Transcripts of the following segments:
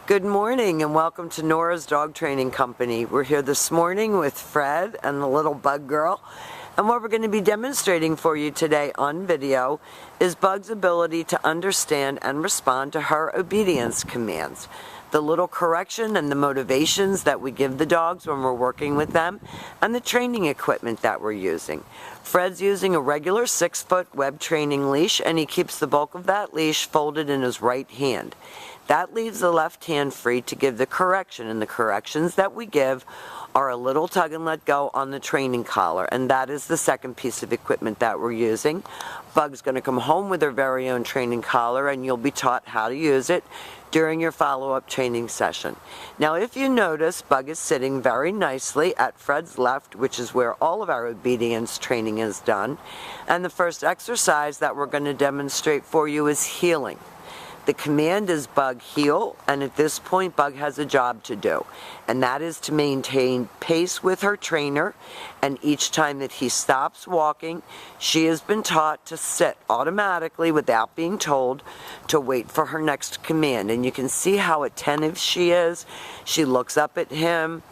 Good morning and welcome to Nora's Dog Training Company. We're here this morning with Fred and the little Bug girl. And what we're going to be demonstrating for you today on video is Bug's ability to understand and respond to her obedience commands. The little correction and the motivations that we give the dogs when we're working with them, and the training equipment that we're using. Fred's using a regular 6-foot web training leash, and he keeps the bulk of that leash folded in his right hand. That leaves the left hand free to give the correction, and the corrections that we give are a little tug and let go on the training collar, and that is the second piece of equipment that we're using. Bug's going to come home with her very own training collar, and you'll be taught how to use it during your follow-up training session. Now, if you notice, Bug is sitting very nicely at Fred's left, which is where all of our obedience training is done. And the first exercise that we're going to demonstrate for you is heeling. The command is Bug heel, and at this point Bug has a job to do, and that is to maintain pace with her trainer, and each time that he stops walking, she has been taught to sit automatically without being told to wait for her next command. And you can see how attentive she is. She looks up at him,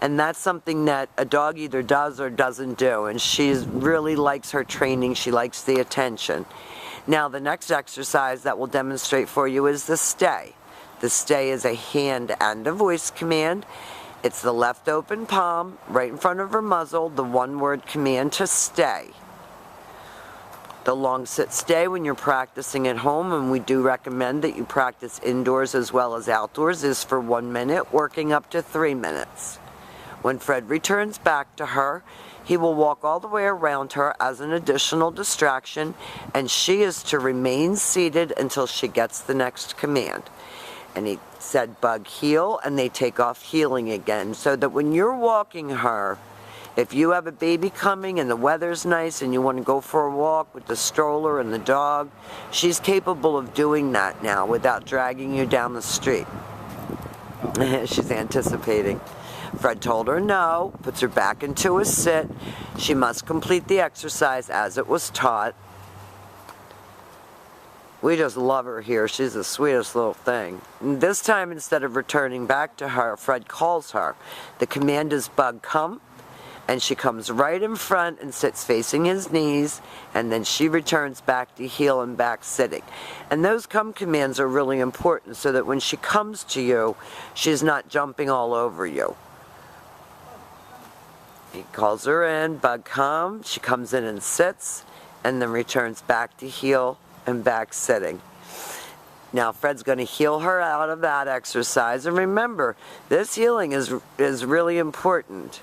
and that's something that a dog either does or doesn't do, and she really likes her training. She likes the attention. Now, the next exercise that we'll demonstrate for you is the stay. The stay is a hand and a voice command. It's the left open palm right in front of her muzzle, the one-word command to stay. The long sit stay when you're practicing at home, and we do recommend that you practice indoors as well as outdoors, is for 1 minute, working up to 3 minutes. When Fred returns back to her, he will walk all the way around her as an additional distraction, and she is to remain seated until she gets the next command. And he said Bug heel, and they take off heeling again, so that when you're walking her, if you have a baby coming and the weather's nice and you want to go for a walk with the stroller and the dog, she's capable of doing that now without dragging you down the street. She's anticipating. Fred told her no, puts her back into a sit. She must complete the exercise as it was taught. We just love her here. She's the sweetest little thing. And this time, instead of returning back to her, Fred calls her. The command is Bug come, and she comes right in front and sits facing his knees, and then she returns back to heel and back sitting. And those come commands are really important so that when she comes to you, she's not jumping all over you. He calls her in, Bug come, she comes in and sits, and then returns back to heel and back sitting. Now Fred's going to heel her out of that exercise, and remember, this heeling is really important.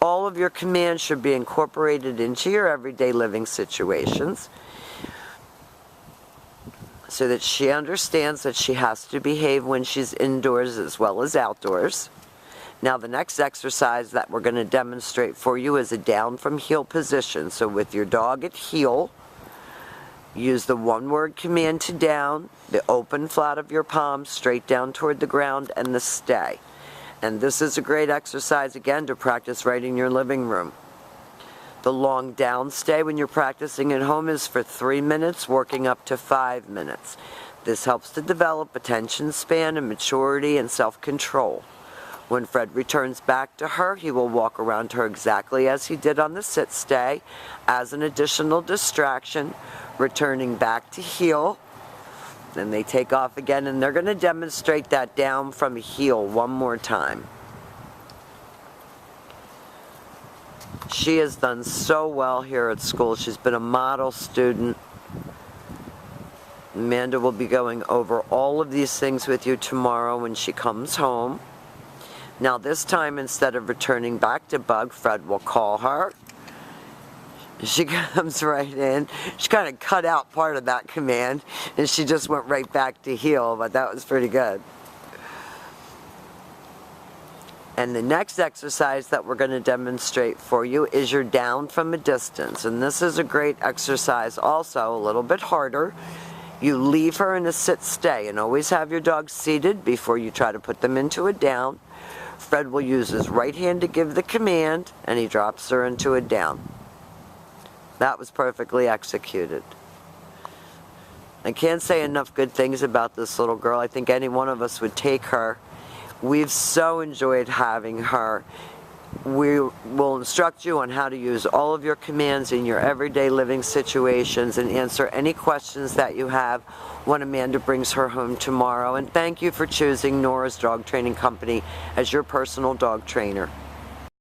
All of your commands should be incorporated into your everyday living situations so that she understands that she has to behave when she's indoors as well as outdoors. Now the next exercise that we're going to demonstrate for you is a down from heel position. So with your dog at heel, use the one-word command to down, the open flat of your palm straight down toward the ground, and the stay. And this is a great exercise, again, to practice right in your living room. The long down stay when you're practicing at home is for 3 minutes, working up to 5 minutes. This helps to develop attention span and maturity and self-control. When Fred returns back to her, he will walk around her exactly as he did on the sit stay as an additional distraction, returning back to heel. Then they take off again, and they're going to demonstrate that down from heel one more time. She has done so well here at school. She's been a model student. Amanda will be going over all of these things with you tomorrow when she comes home. Now this time, instead of returning back to Bug, Fred will call her. She comes right in. She kind of cut out part of that command, and she just went right back to heel, but that was pretty good. And the next exercise that we're going to demonstrate for you is your down from a distance. And this is a great exercise also, a little bit harder. You leave her in a sit stay, and always have your dog seated before you try to put them into a down. Fred will use his right hand to give the command, and he drops her into a down. That was perfectly executed. I can't say enough good things about this little girl. I think any one of us would take her. We've so enjoyed having her. We will instruct you on how to use all of your commands in your everyday living situations and answer any questions that you have when Amanda brings her home tomorrow. And thank you for choosing Nora's Dog Training Company as your personal dog trainer.